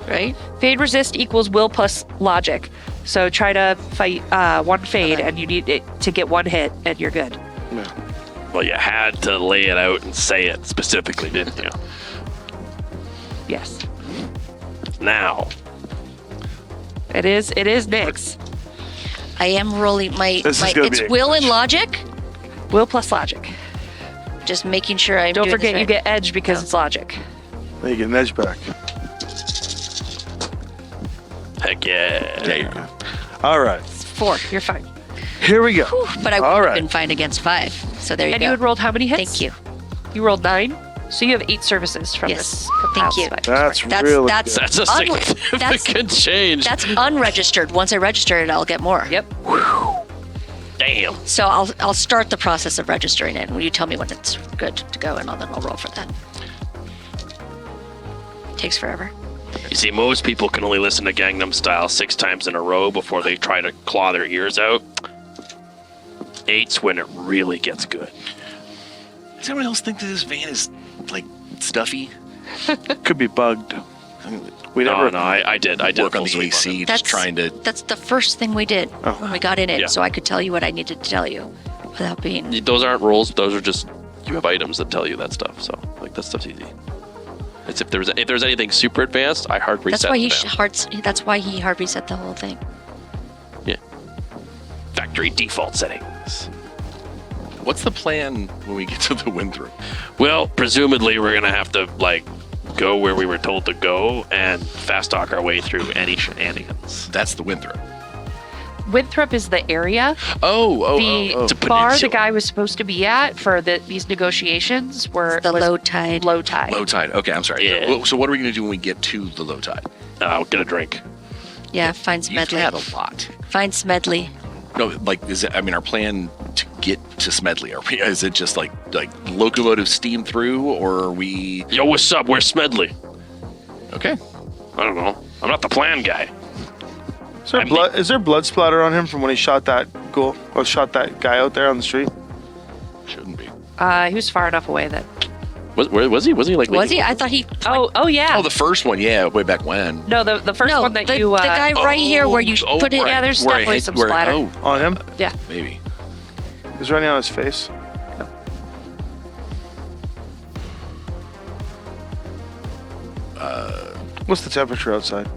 right? fade resist equals will plus logic. So try to fight 1 fade, and you need it to get 1 hit, and you're good. Well, you had to lay it out and say it specifically, didn't you? Yes, Now, it is. It is Nyx. I am rolling my. This is gonna It's be a- will and logic. Will plus logic. Just making sure I'm. Don't doing forget this you right. get edge because it's logic. Then you get an edge back. heck yeah. There you go. All right. 4. You're fine. Here we go. But I would All have right. been fine against 5. So there you And go. you had rolled how many hits? Thank you. You rolled 9, so you have 8 services from Yes. this. Thank you. That's That's- really that's- good. That's a significant change. That's unregistered. Once I register it, I'll get more. Yep. Damn. So I'll start the process of registering it. Will you tell me when it's good to go, and then I'll roll for that. Takes forever. You see, most people can only listen to Gangnam Style 6 times in a row before they try to claw their ears out. 8's when it really gets good. Does anyone else think that this van is like stuffy? Could be bugged. We No, never. no, I did. I did Work full on the sweep AC, it. just trying to. That's the first thing we did when we got in it, Yeah. so I could tell you what I needed to tell you without being. Those aren't rolls. Those are just you have items that tell you that stuff. So like that stuff's easy. It's if there's anything super advanced, I hard reset. That's why he them. That's why he hard reset the whole thing. Yeah. Factory default settings. What's the plan when we get to the win through? Well, presumably we're gonna have to like go where we were told to go and fast talk our way through any shenanigans. That's the win through. Winthrop is the area. The It's a bar the peninsula. guy was supposed to be at for these negotiations were The was low tide. Low tide. Low tide. Okay, I'm sorry. Yeah. Well, so what are we going to do when we get to the low tide? I'll get a drink. Yeah, find You've Smedley. had a lot. Find Smedley. No, like, is it? I mean, our plan to get to Smedley, is it just like locomotive steam through, or are we? Yo, what's up? Where's Smedley? Okay. I don't know. I'm not the plan guy. Is there blood splatter on him from when he shot that ghoul or shot that guy out there on the street? Shouldn't be. He was far enough away that. Where was he? Wasn't he like? Was he? I thought he. Oh yeah. Oh, the first one, yeah, way back when. No, the first No, one that the, you. the guy right here where you put it. right. Yeah, there's Where I definitely hit- some where- splatter. Oh, On him? Yeah. maybe. Is there any on his face? What's the temperature outside?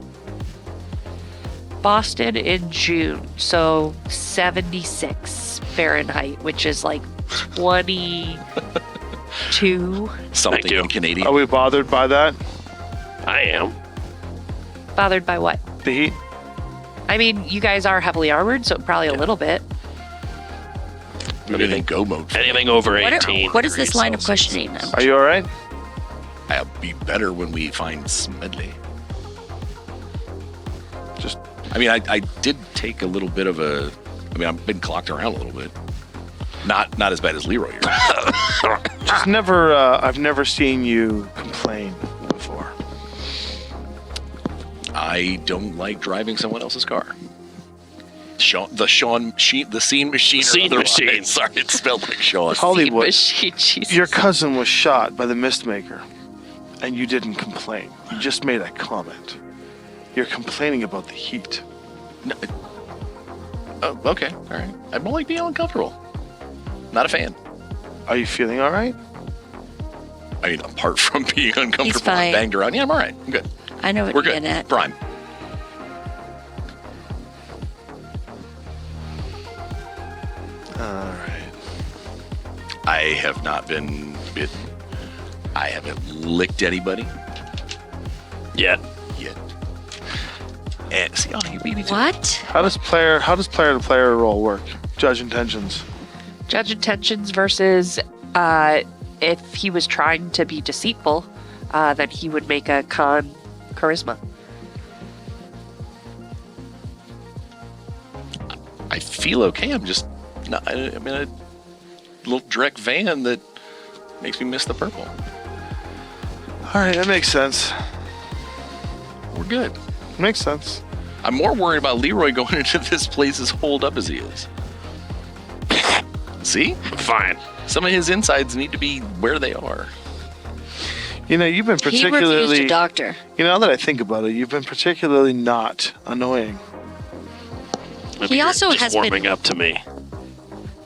Boston in June, so 76 Fahrenheit, which is like 22. Something you. in Canadian. Are we bothered by that? I am. Bothered by what? The heat? I mean, you guys are heavily armored, so probably a little bit. We're going to go mode. Anything over What, 18. what is this degrees line of Celsius. questioning? Are you all right? I'll be better when we find Smedley. I mean, I did take a little bit of a. I mean, I've been clocked around a little bit. Not as bad as Leroy. Just never. I've never seen you complain before. I don't like driving someone else's car. The scene machine. Scene machine. Sorry, it spelled like Sean. Hollywood. Machine, Jesus. Your cousin was shot by the Mistmaker, and you didn't complain. You just made a comment. You're complaining about the heat. No, oh, okay, all right. I'm only being uncomfortable. Not a fan. Are you feeling all right? I mean, apart from being uncomfortable fine. and banged around, yeah, I'm all right. I'm good. I know what We're you're good. getting at. Prime. All right. I have not been bitten. I haven't licked anybody Yet. yet. And see, oh, you beat me to What? How does player to player role work? Judge intentions. Judge intentions versus if he was trying to be deceitful, then he would make a con charisma. I feel okay. I'm just not. I'm in a little direct van that makes me miss the purple. All right, that makes sense. We're good. Makes sense. I'm more worried about Leroy going into this place as holed up as he is. See? Fine. Some of his insides need to be where they are. You know, you've been He refused particularly. a doctor. You know, now that I think about it, you've been particularly not annoying. Maybe He you're also just has warming been- up to me.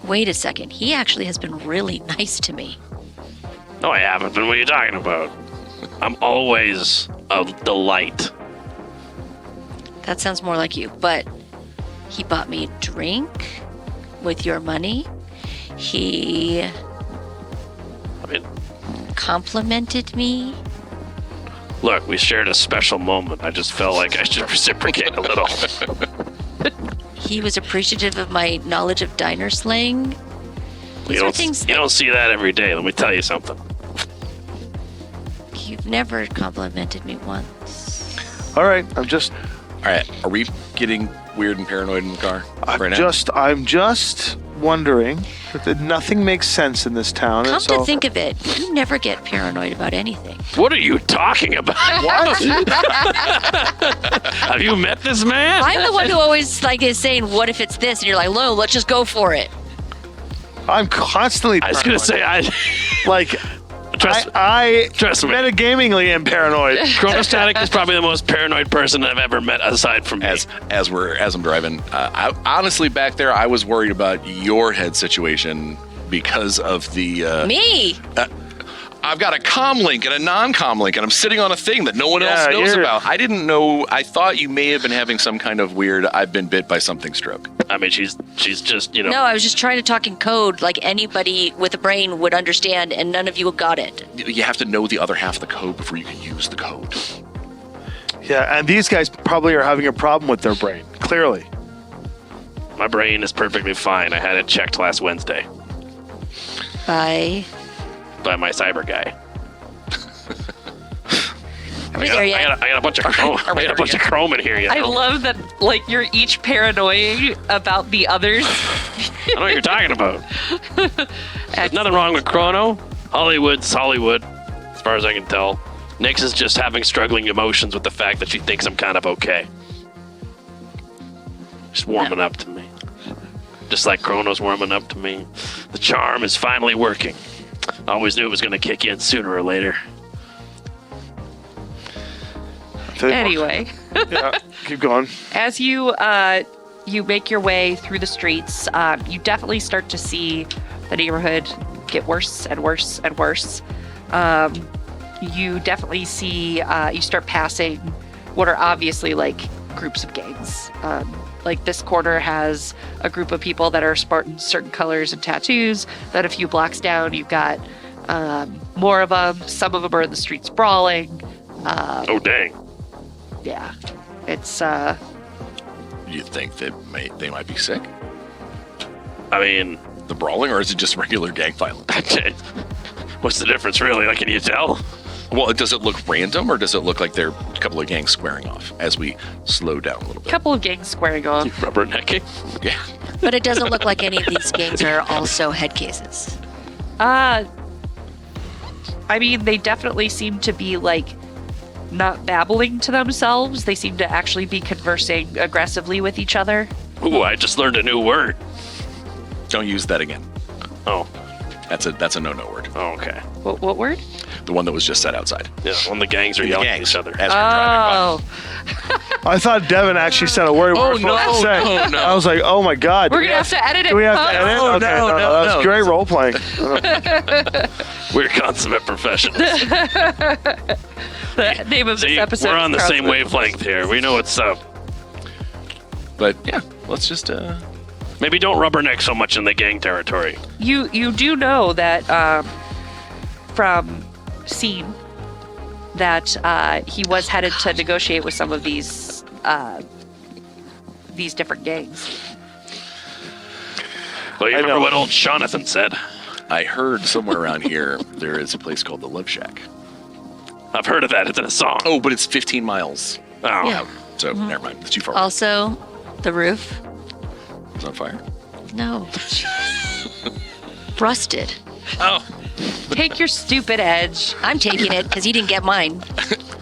Wait a second. He actually has been really nice to me. No, I haven't been. What are you talking about? I'm always a delight. That sounds more like you. But he bought me a drink with your money. He I mean, complimented me. look, we shared a special moment. I just felt like I should reciprocate a little. He was appreciative of my knowledge of diner slang. These are things You that don't see that every day. Let me tell you something. you've never complimented me once. All right, I'm just All right, are we getting weird and paranoid in the car right now? I'm just wondering that nothing makes sense in this town. Come and so to think of it, you never get paranoid about anything. What are you talking about? what? Have you met this man? I'm the one who always is saying, "What if it's this?" And you're like, "No, let's just go for it." I'm constantly. I was gonna paranoid. say, like, trust I Trust me. metagamingly am paranoid. Chronostatic is probably the most paranoid person I've ever met, aside from me. As I'm driving, I honestly back there, I was worried about your head situation because of the. Me? I've got a comm link and a non-comm link, and I'm sitting on a thing that no one else Yeah, knows you're- about. I didn't know. I thought you may have been having some kind of weird "I've been bit by something" stroke. I mean, she's just No, I was just trying to talk in code like anybody with a brain would understand, and none of you got it. You have to know the other half of the code before you can use the code. Yeah, and these guys probably are having a problem with their brain. Clearly. my brain is perfectly fine. I had it checked last Wednesday Bye. by my cyber guy. Are we there I yet? got a bunch of chrome. I got a bunch of chrome in here. You know? I love that, you're each paranoid about the others. I know what you're talking about. There's nothing wrong with Chrono. Hollywood's Hollywood, as far as I can tell. Nyx is just having struggling emotions with the fact that she thinks I'm kind of okay. Just warming up to me. Just like Chrono's warming up to me. The charm is finally working. I always knew it was going to kick in sooner or later. Anyway, Yeah, keep going. as you make your way through the streets, you definitely start to see the neighborhood get worse and worse and worse. You definitely see you start passing what are obviously groups of gangs. This corner has a group of people that are sporting certain colors and tattoos. Then a few blocks down, you've got more of them. Some of them are in the streets brawling. Oh, dang. Yeah, it's You think that they might be sick? I mean, The brawling, or is it just regular gang violence? what's the difference, really? Can you tell? Well, does it look random, or does it look like there are a couple of gangs squaring off as we slow down a little bit? Couple of gangs squaring off. Rubbernecking. Yeah. But it doesn't look like any of these gangs are also head cases. I mean, they definitely seem to be like not babbling to themselves. They seem to actually be conversing aggressively with each other. Ooh, I just learned a new word. Don't use that again. Oh, That's a no-no word. oh okay. What word? The one that was just said outside. Yeah, when the gangs are In the yelling gangs, at each other. as we're driving Oh, I thought Devin actually said a word we were supposed to say. Oh, no. I was like, oh my God. we're gonna have to edit it. Do we have to huh? edit? Oh, Okay, no, no, that's no. great role playing. We're consummate professionals. The name of this See, episode. we're on the is same Crowdfunding. wavelength here. We know what's up. But yeah, let's just Maybe don't rubberneck so much in the gang territory. You do know that from Scene that he was headed to negotiate with some of these different gangs. Well, you I remember know. what old Jonathan said? I heard somewhere around here there is a place called the Love Shack. I've heard of that. It's in a song. Oh, but it's 15 miles Oh. Yeah. out. So never mind. It's too far. Also, the roof. It's on fire. No. Rusted. Oh. Take your stupid edge. I'm taking it because he didn't get mine.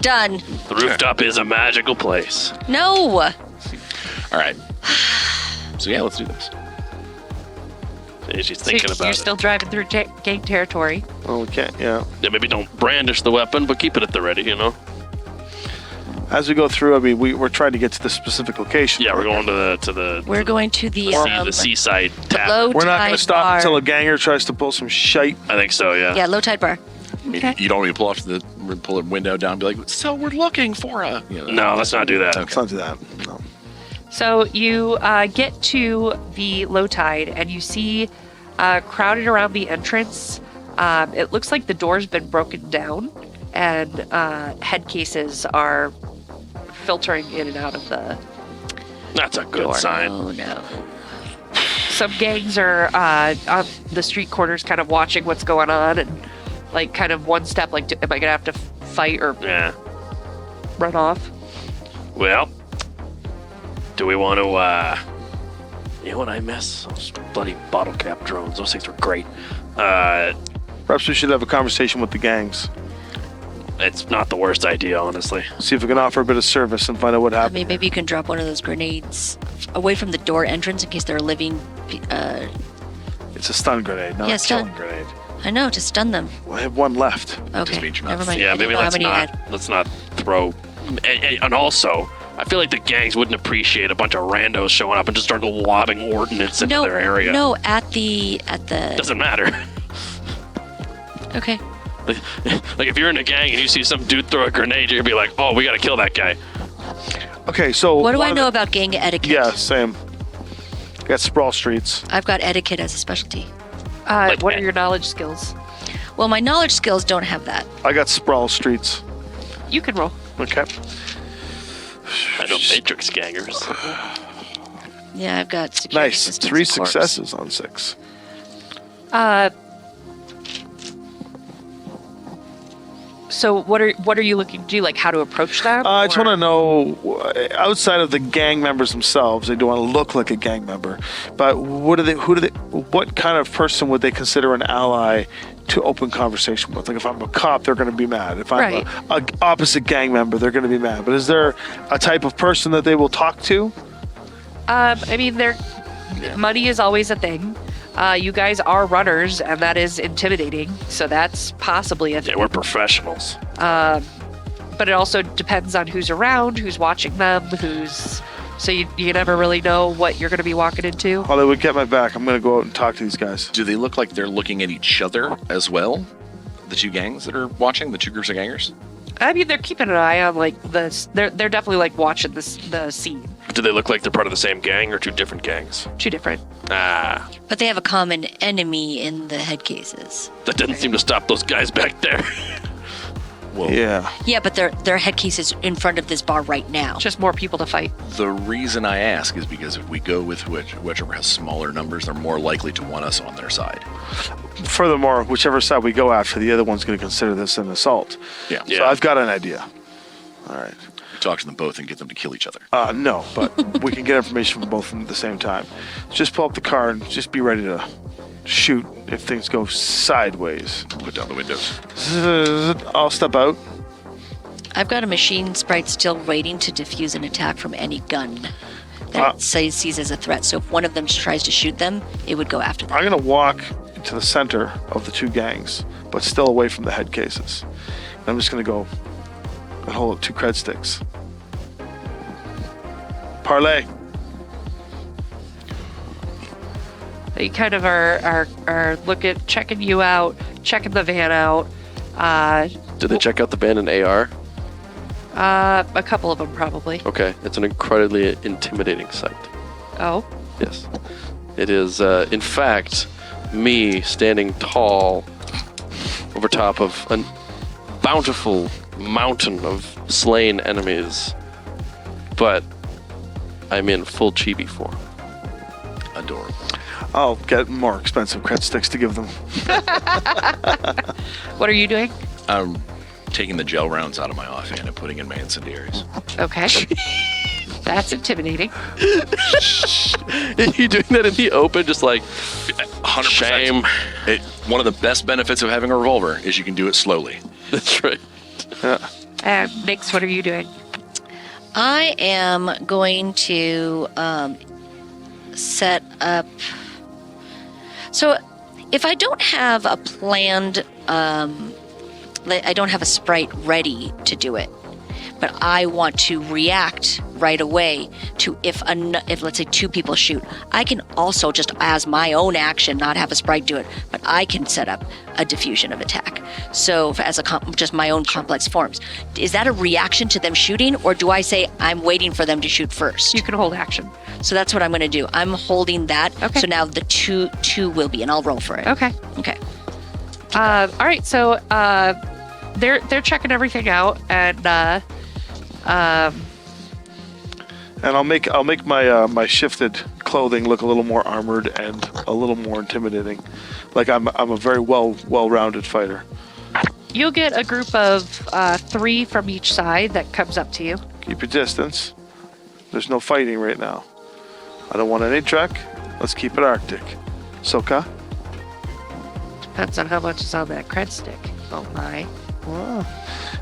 Done. The rooftop is a magical place. No. All right. So yeah, let's do this. She's So thinking you're about it. still driving through gang territory. Oh, we can't, yeah. Yeah, maybe don't brandish the weapon, but keep it at the ready, you know? As we go through, I mean, we're trying to get to the specific location. Yeah, we're going to the We're going to the the seaside tap. low We're not going to tide stop bar. until a ganger tries to pull some shite. I think so, yeah. Yeah, low tide bar. I mean, you don't want me to pull a window down and be like, so we're looking for a. You know, No, let's not do that. Let's not do that. No. So you get to the low tide and you see crowded around the entrance. It looks like the door's been broken down and head cases are filtering in and out of the That's a good Door. sign. Oh no. some gangs are on the street corners kind of watching what's going on and like kind of one step like am I gonna have to fight or Yeah. run off? Well, do we want to, you know what I miss? Those bloody bottle cap drones. Those things were great. Perhaps we should have a conversation with the gangs. It's not the worst idea, honestly. See if we can offer a bit of service and find out what I happened. mean, maybe you can drop one of those grenades away from the door entrance in case there are living. It's a stun grenade, not Yeah, a stun. killing grenade. I know, to stun them. I have one left. Okay, means you're not- never mind. Yeah, I didn't maybe know how let's many you not. had. Let's not throw. And also, I feel like the gangs wouldn't appreciate a bunch of randos showing up and just start lobbing ordnance into No, their area. no, at the. Doesn't matter. Okay. Like if you're in a gang and you see some dude throw a grenade, you're gonna be like, "Oh, we gotta kill that guy." Okay, so What do one I of know the- about gang etiquette? Yeah, same. Got Sprawl Streets. I've got etiquette as a specialty. What are your knowledge skills? Well, my knowledge skills don't have that. I got Sprawl Streets. You can roll. Okay. I know Matrix gangers. Yeah, I've got security Nice. assistance, 3 of course. successes on 6. So what are you looking to do? Like how to approach them? I just or- want to know, outside of the gang members themselves, they do want to look like a gang member. But what kind of person would they consider an ally to open conversation with? Like if I'm a cop, they're going to be mad. If I'm Right. a opposite gang member, they're going to be mad. But is there a type of person that they will talk to? I mean, money is always a thing. You guys are runners, and that is intimidating. So that's possibly a thing. Yeah, we're professionals. But it also depends on who's around, who's watching them, so you never really know what you're going to be walking into. Hollywood, get my back. I'm going to go out and talk to these guys. Do they look like they're looking at each other as well? The two gangs that are watching, the two groups of gangers? I mean, they're keeping an eye on like this. They're definitely like watching the scene. Do they look like they're part of the same gang or two different gangs? Two different. Ah, But they have a common enemy in the head cases. that didn't seem to stop those guys back there. Well, Yeah, but their headcase is in front of this bar right now. Just more people to fight. the reason I ask is because if we go with whichever has smaller numbers, they're more likely to want us on their side. Furthermore, whichever side we go after, the other one's going to consider this an assault. Yeah. So I've got an idea. All right. We talk to them both and get them to kill each other. No, but we can get information from both of them at the same time. Just pull up the car and just be ready to shoot if things go sideways. Put down the windows. I'll step out. I've got a machine sprite still waiting to defuse an attack from any gun that it sees as a threat. So if one of them tries to shoot them, it would go after them. I'm going to walk to the center of the two gangs, but still away from the head cases. And I'm just going to go and hold up 2 cred sticks. Parlay. They kind of are checking you out, checking the van out. Did they check out the van and AR? A couple of them probably. Okay, it's an incredibly intimidating sight. Oh, Yes. It is, in fact, me standing tall over top of a bountiful mountain of slain enemies, but I'm in full chibi form. Adorable. I'll get more expensive cred sticks to give them. what are you doing? I'm taking the gel rounds out of my offhand and putting in my incendiaries. Okay. That's intimidating. Are you doing that in the open? Just like, 100%. shame. One of the best benefits of having a revolver is you can do it slowly. That's right. And Nix, what are you doing? I am going to set up. So, if I don't have a planned, I don't have a sprite ready to do it, but I want to react right away to if let's say 2 people shoot, I can also just as my own action not have a sprite do it, but I can set up a diffusion of attack. So as just my own complex forms. Is that a reaction to them shooting, or do I say I'm waiting for them to shoot first? You can hold action. So that's what I'm going to do. I'm holding that. Okay. So now the two will be, and I'll roll for it. Okay. Okay. All right. So they're checking everything out, and And I'll make my my shifted clothing look a little more armored and a little more intimidating. Like I'm a very well-rounded fighter. you'll get a group of 3 from each side that comes up to you. Keep your distance. There's no fighting right now. I don't want any trek. Let's keep it Arctic. Soka? Depends on how much is on that cred stick. Oh my. Well,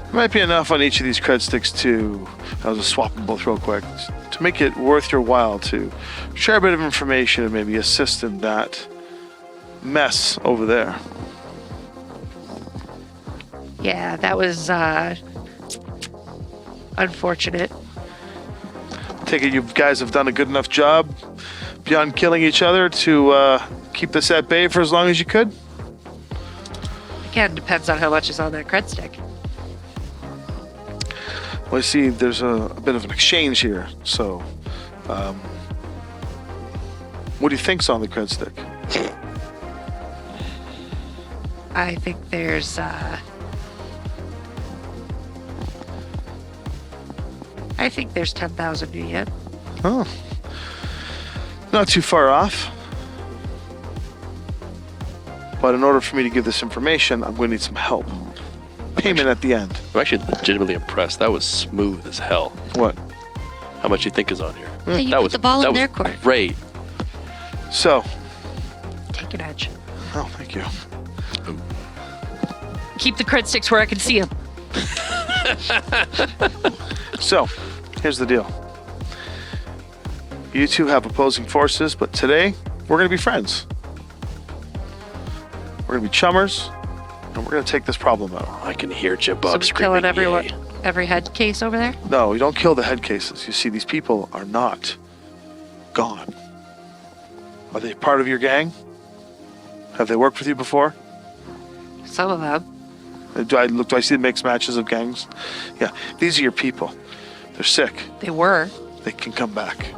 there might be enough on each of these cred sticks to, I'll just swap them both real quick, to make it worth your while to share a bit of information and maybe assist in that mess over there. Yeah, that was unfortunate. Take it you guys have done a good enough job beyond killing each other to keep this at bay for as long as you could? Again, depends on how much is on that cred stick. Well, I see there's a bit of an exchange here, so what do you think's on the cred stick? I think there's I think there's 10,000 new yen. Oh, not too far off. But in order for me to give this information, I'm going to need some help. Payment at the end. I'm actually legitimately impressed. That was smooth as hell. What? How much you think is on here? Hey, you that put was the ball that in was their court. Great. So, Take an edge. oh, thank you. Keep the cred sticks where I can see them. So, here's the deal. You two have opposing forces, but today we're going to be friends. We're going to be chummers, and we're going to take this problem out. I can hear So Jabub we screaming. killing everyone, "Yay." every head case over there. No, you don't kill the head cases. You see, these people are not gone. Are they part of your gang? Have they worked with you before? Some of them. Do I see mixed matches of gangs? Yeah, these are your people. They're sick. They were. They can come back.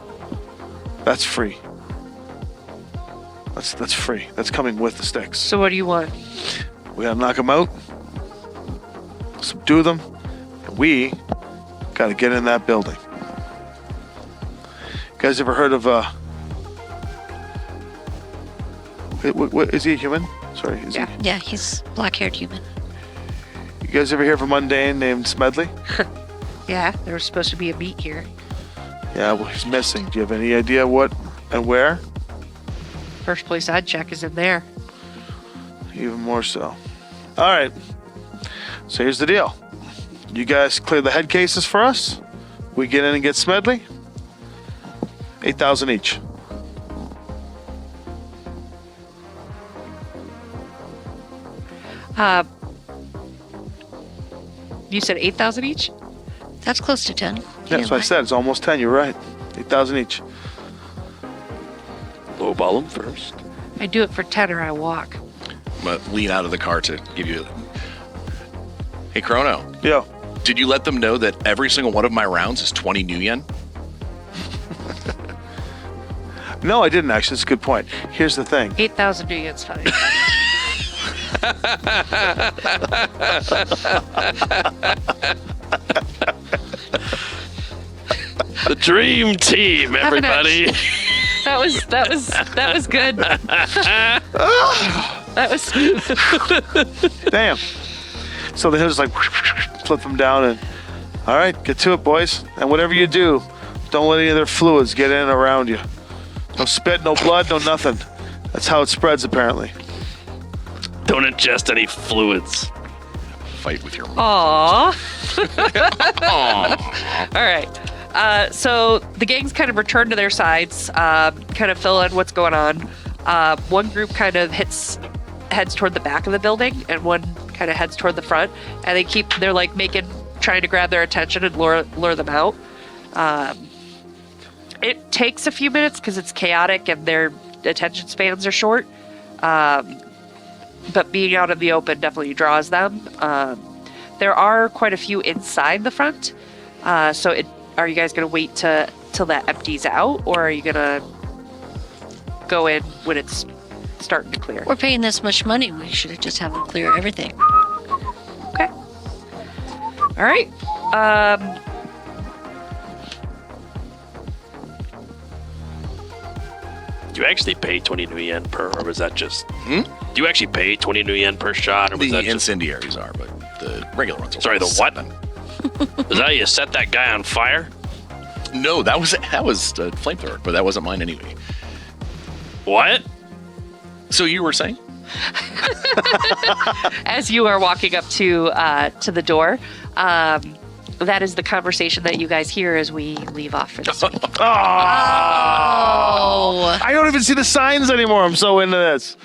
That's free. That's free. That's coming with the sticks. So what do you want? We gotta knock them out. subdue them, and we got to get in that building. You guys ever heard of what is he a human? Sorry, is Yeah. Yeah, he's black-haired human. he? You guys ever hear of a mundane named Smedly? Yeah, there was supposed to be a meet here. Yeah, well, he's missing. Do you have any idea what and where? First place I'd check is in there. Even more so. All right. So here's the deal. You guys clear the head cases for us. We get in and get Smedley. 8,000 each. You said 8,000 each? That's close to 10. Yeah, that's what I said. It's almost 10. You're right. 8,000 each. Lowball him first. I do it for 10 or I walk. I'm gonna lean out of the car to give you. Hey, Chrono, Yo. did you let them know that every single one of my rounds is 20 new yen? No, I didn't actually. It's a good point. Here's the thing. 8,000 new yen's fine. The dream team, Have an everybody. That was good. That was smooth. Damn. So then he'll just like flip them down and, all right, get to it, boys. And whatever you do, don't let any of their fluids get in and around you. No spit, no blood, no nothing. That's how it spreads, apparently. Don't ingest any fluids. Fight with your. Aww. All right. So the gangs kind of return to their sides, kind of fill in what's going on. One group kind of heads toward the back of the building, and one kind of heads toward the front. And they're like trying to grab their attention and lure them out. It takes a few minutes because it's chaotic and their attention spans are short. But being out in the open definitely draws them. There are quite a few inside the front. Are you guys going to wait till that empties out, or are you going to go in when it's starting to clear? We're paying this much money. We should have just have them clear everything. Okay. All right. Do you actually pay 20 new yen per, or was that just... Do you actually pay 20 new yen per shot, or was The that just... incendiaries are, but the regular ones are. Sorry, the what? 7. Is that how you set that guy on fire? No, that was a flamethrower, but that wasn't mine anyway. What? So you were saying? As you are walking up to the door, that is the conversation that you guys hear as we leave off for this week. Oh! I don't even see the signs anymore. I'm so into this.